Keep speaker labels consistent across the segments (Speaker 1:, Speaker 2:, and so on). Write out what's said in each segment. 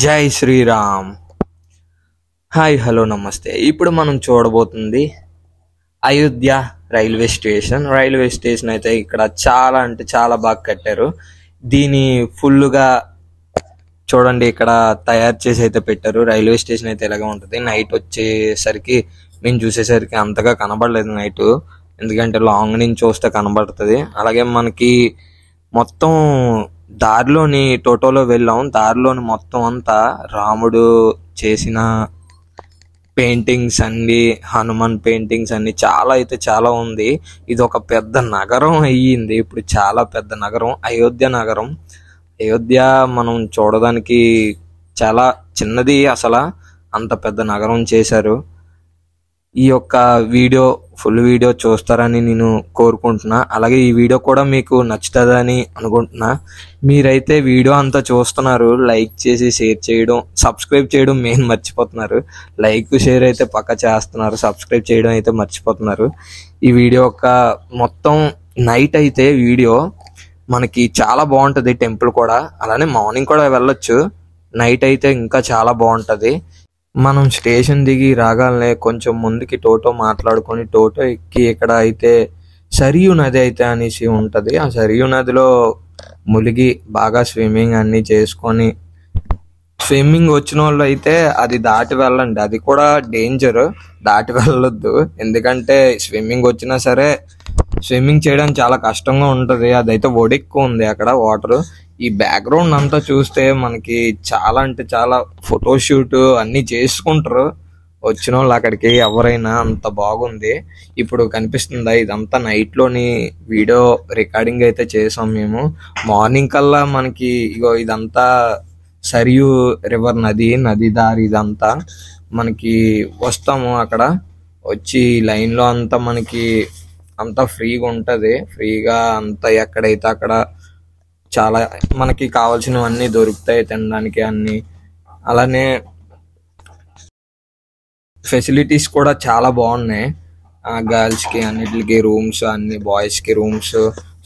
Speaker 1: జై Sriram. Hi, hello, నమస్తే. ఇప్పుడు మనం చూడబోతుంది Ayodhya railway station. Railway station అయితే ఇక్కడ చాలా అంటే చాలా బాగా కట్టారు. దీని ఫుల్గా చూడండి, ఇక్కడ తయారు చేసి అయితే పెట్టారు. రైల్వే స్టేషన్ అయితే ఇలాగే ఉంటుంది. నైట్ వచ్చేసరికి మేము చూసేసరికి అంతగా కనబడలేదు నైట్, ఎందుకంటే లాంగ్ నుంచి చూస్తే కనబడుతుంది. అలాగే మనకి మొత్తం దారిలోని టోటోలో వెళ్ళాం. దారిలోని మొత్తం అంతా రాముడు చేసిన పెయింటింగ్స్ అన్ని, హనుమాన్ పెయింటింగ్స్ అన్ని చాలా అయితే చాలా ఉంది. ఇది ఒక పెద్ద నగరం అయ్యింది ఇప్పుడు, చాలా పెద్ద నగరం అయోధ్య నగరం. అయోధ్య మనం చూడడానికి చాలా చిన్నది, అసలు అంత పెద్ద నగరం చేశారు. ఈ యొక్క వీడియో ఫుల్ వీడియో చూస్తారని నేను కోరుకుంటున్నా. అలాగే ఈ వీడియో కూడా మీకు నచ్చుతుందని అనుకుంటున్నా. మీరైతే వీడియో అంతా చూస్తున్నారు, లైక్ చేసి షేర్ చేయడం, సబ్స్క్రైబ్ చేయడం మెయిన్ మర్చిపోతున్నారు. లైక్ షేర్ అయితే పక్క చేస్తున్నారు, సబ్స్క్రైబ్ చేయడం అయితే మర్చిపోతున్నారు. ఈ వీడియో యొక్క మొత్తం నైట్ అయితే వీడియో మనకి చాలా బాగుంటుంది. టెంపుల్ కూడా అలానే మార్నింగ్ కూడా వెళ్ళొచ్చు, నైట్ అయితే ఇంకా చాలా బాగుంటుంది. మనం స్టేషన్ దిగి రాగానే కొంచెం ముందుకి టోటో మాట్లాడుకొని టోటో ఎక్కి ఇక్కడ అయితే సరియు నది అయితే అనేసి ఉంటుంది. ఆ సరియు నదిలో మునిగి బాగా స్విమ్మింగ్ అన్ని చేసుకొని, స్విమ్మింగ్ వచ్చిన వాళ్ళు అయితే అది దాటి వెళ్ళండి, అది కూడా డేంజర్, దాటి వెళ్ళొద్దు. ఎందుకంటే స్విమ్మింగ్ వచ్చినా సరే స్విమ్మింగ్ చేయడం చాలా కష్టంగా ఉంటుంది. అదైతే ఒడెక్కువ ఉంది అక్కడ వాటర్. ఈ బ్యాక్గ్రౌండ్ అంతా చూస్తే మనకి చాలా అంటే చాలా ఫోటోషూట్ అన్ని చేసుకుంటారు వచ్చిన వాళ్ళు అక్కడికి, ఎవరైనా. అంత బాగుంది. ఇప్పుడు కనిపిస్తుందా, ఇదంతా నైట్ లోని వీడియో రికార్డింగ్ అయితే చేసాం మేము. మార్నింగ్ కల్లా మనకి ఇగో ఇదంతా సరియు రివర్, నది దారి ఇదంతా మనకి వస్తాము. అక్కడ వచ్చి లైన్ లో అంతా మనకి అంతా ఫ్రీగా ఉంటది. ఫ్రీగా అంతా ఎక్కడైతే అక్కడ చాలా మనకి కావాల్సినవన్నీ దొరుకుతాయి తినడానికి అన్ని. అలానే ఫెసిలిటీస్ కూడా చాలా బాగున్నాయి. గర్ల్స్ కి అన్నిటికి రూమ్స్, అన్ని బాయ్స్ కి రూమ్స్.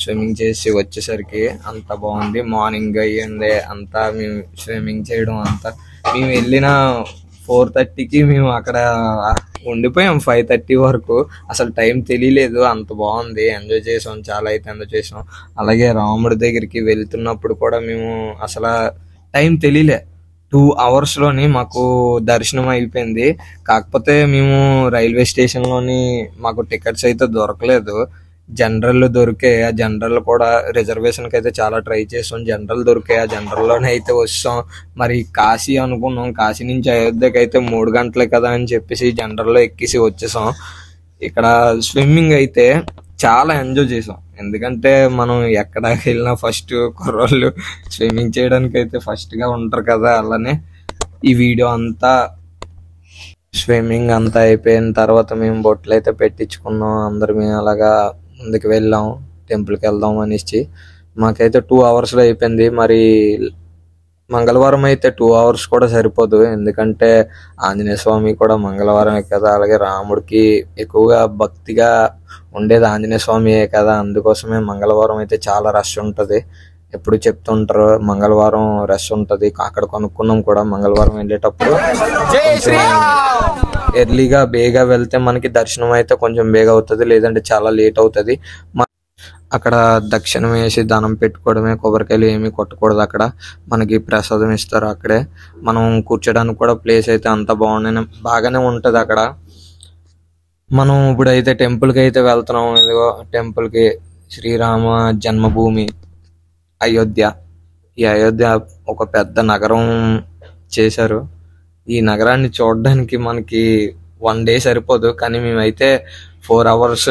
Speaker 1: స్విమ్మింగ్ చేసి వచ్చేసరికి అంత బాగుంది. మార్నింగ్ అయ్యింది అంతా మేము స్విమ్మింగ్ చేయడం అంతా. మేము వెళ్ళిన 4:30కి మేము అక్కడ ఉండిపోయాం 5:30 వరకు. అసలు టైం తెలియలేదు, అంత బాగుంది. ఎంజాయ్ చేసాం, చాలా అయితే ఎంజాయ్ చేసాం. అలాగే రాముడి దగ్గరికి వెళ్తున్నప్పుడు కూడా మేము అసలు టైం తెలియలే, 2 hours లోని మాకు దర్శనం అయిపోయింది. కాకపోతే మేము రైల్వే స్టేషన్ లోని మాకు టికెట్స్ అయితే దొరకలేదు. జనరల్ దొరికాయి, ఆ జనరల్ కూడా రిజర్వేషన్కి అయితే చాలా ట్రై చేసాం. జనరల్ దొరికాయి, ఆ జనరల్లోనే అయితే వస్తాం. మరి కాశీ అనుకున్నాం, కాశీ నుంచి అయోధ్యకి అయితే 3 గంటలే కదా అని చెప్పేసి జనరల్లో ఎక్కేసి వచ్చేసాం. ఇక్కడ స్విమ్మింగ్ అయితే చాలా ఎంజాయ్ చేసాం. ఎందుకంటే మనం ఎక్కడ వెళ్ళినా ఫస్ట్ కుర్రోళ్ళు స్విమ్మింగ్ చేయడానికి అయితే ఫస్ట్ గా ఉంటారు కదా. అలానే ఈ వీడియో అంతా స్విమ్మింగ్ అంతా అయిపోయిన తర్వాత మేము బొట్లు అయితే పెట్టించుకున్నాం. అందరం అలాగా ముందుకు వెళ్ళాం, టెంపుల్కి వెళ్దాం అనేసి. మాకైతే 2 hours లో అయిపోయింది. మరి మంగళవారం అయితే 2 hours కూడా సరిపోదు, ఎందుకంటే ఆంజనేయ స్వామి కూడా మంగళవారమే కదా. అలాగే రాముడికి ఎక్కువగా భక్తిగా ఉండేది ఆంజనేయ స్వామియే కదా. అందుకోసమే మంగళవారం అయితే చాలా రష్ ఉంటుంది. ఎప్పుడు చెప్తుంటారు మంగళవారం రష్ ఉంటుంది. అక్కడ కొనుక్కున్నాం కూడా, మంగళవారం వెళ్ళేటప్పుడు కొంచెం ఎర్లీగా బేగా వెళ్తే మనకి దర్శనం అయితే కొంచెం బేగా అవుతుంది, లేదంటే చాలా లేట్ అవుతుంది. అక్కడ దక్షిణం వేసి దానం పెట్టుకోవడమే, కొబ్బరికాయలు ఏమి కొట్టకూడదు. అక్కడ మనకి ప్రసాదం ఇస్తారు. అక్కడే మనం కూర్చోడానికి కూడా ప్లేస్ అయితే అంత బాగానే ఉంటది అక్కడ. మనం ఇప్పుడైతే టెంపుల్కి అయితే వెళ్తున్నాం. ఇదిగో టెంపుల్కి, శ్రీరామ జన్మభూమి అయోధ్య. ఈ అయోధ్య ఒక పెద్ద నగరం చేశారు. ఈ నగరాన్ని చూడడానికి మనకి 1 day సరిపోదు, కానీ మేమైతే 4 hours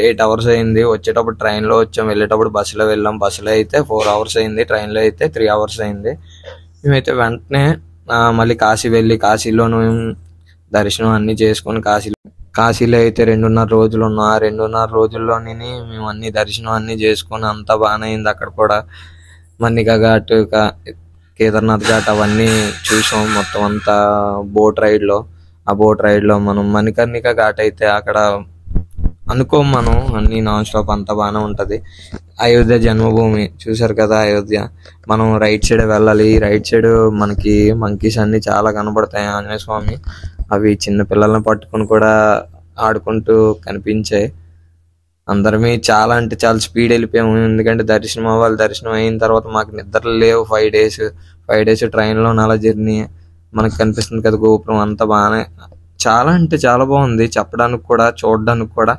Speaker 1: 8 hours అయింది. వచ్చేటప్పుడు ట్రైన్లో వచ్చాం, వెళ్ళేటప్పుడు బస్సులో వెళ్ళాం. బస్సులో అయితే 4 hours అయింది, ట్రైన్లో అయితే 3 hours అయింది. మేమైతే వెంటనే మళ్ళీ కాశీ వెళ్ళి, కాశీలోను దర్శనం అన్ని చేసుకొని, కాశీలో అయితే 2.5 రోజులు ఉన్నాం. ఆ 2.5 రోజుల్లోని మేము అన్ని దర్శనం అన్ని చేసుకొని అంతా బాగానే అయింది. అక్కడ కూడా మన్నికా ఘాట్, కేదార్నాథ్ ఘాట్ అవన్నీ చూసాం మొత్తం అంతా బోట్ రైడ్లో. ఆ బోట్ రైడ్లో మనం మణికర్ణిక ఘాట్ అయితే అక్కడ అనుకోం మనం అన్ని నాన్ స్టాప్ అంతా బాగానే ఉంటది. అయోధ్య జన్మభూమి చూసారు కదా, అయోధ్య మనం రైట్ సైడ్ వెళ్ళాలి. రైట్ సైడ్ మనకి మంకీస్ అన్ని చాలా కనబడతాయి, ఆంజనేయ స్వామి అవి చిన్న పిల్లల్ని పట్టుకుని కూడా ఆడుకుంటూ కనిపించాయి. అందరమే చాలా అంటే చాలా స్పీడ్ వెళ్ళిపోయాము, ఎందుకంటే దర్శనం అవ్వాలి. దర్శనం అయిన తర్వాత మాకు నిద్రలు లేవు. 5 days ట్రైన్లో అలా జర్నీ. మనకు కనిపిస్తుంది కదా గోపురం, అంతా బాగానే చాలా అంటే చాలా బాగుంది. చెప్పడానికి కూడా చూడడానికి కూడా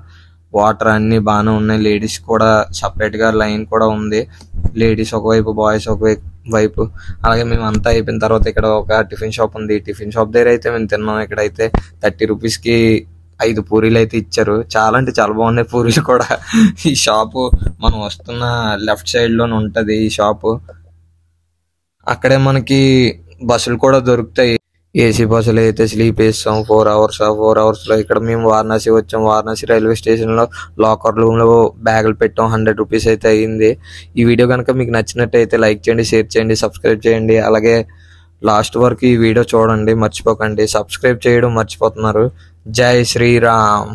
Speaker 1: వాటర్ అన్ని బాగానే ఉన్నాయి. లేడీస్ కూడా సపరేట్ గా లైన్ కూడా ఉంది. లేడీస్ ఒకవైపు, బాయ్స్ ఒకవైపు. అలాగే మేము అంతా అయిపోయిన తర్వాత ఇక్కడ ఒక టిఫిన్ షాప్ ఉంది. టిఫిన్ షాప్ దగ్గర అయితే మేము తిన్నాం. ఇక్కడైతే 30 రూపీస్కి 5 పూరీలు అయితే ఇచ్చారు. చాలా అంటే చాలా బాగున్నాయి పూరీలు కూడా. ఈ షాపు మనం వస్తున్న లెఫ్ట్ సైడ్ లోనే ఉంటది ఈ షాపు. అక్కడే మనకి బస్సులు కూడా దొరుకుతాయి. ఏసీ బస్సులు అయితే స్లీప్ వేస్తాం 4 hours. 4 hours లో ఇక్కడ మేము వారణాసి వచ్చాం. వారణాసి రైల్వే స్టేషన్ లో లాకర్ రూమ్ లో బ్యాగులు పెట్టాం. 100 రూపీస్ అయితే అయ్యింది. ఈ వీడియో కనుక మీకు నచ్చినట్టయితే లైక్ చేయండి, షేర్ చేయండి, సబ్స్క్రైబ్ చేయండి. అలాగే లాస్ట్ వరకు ఈ వీడియో చూడండి, మర్చిపోకండి. సబ్స్క్రైబ్ చేయడం మర్చిపోతున్నారు. జై శ్రీరామ్.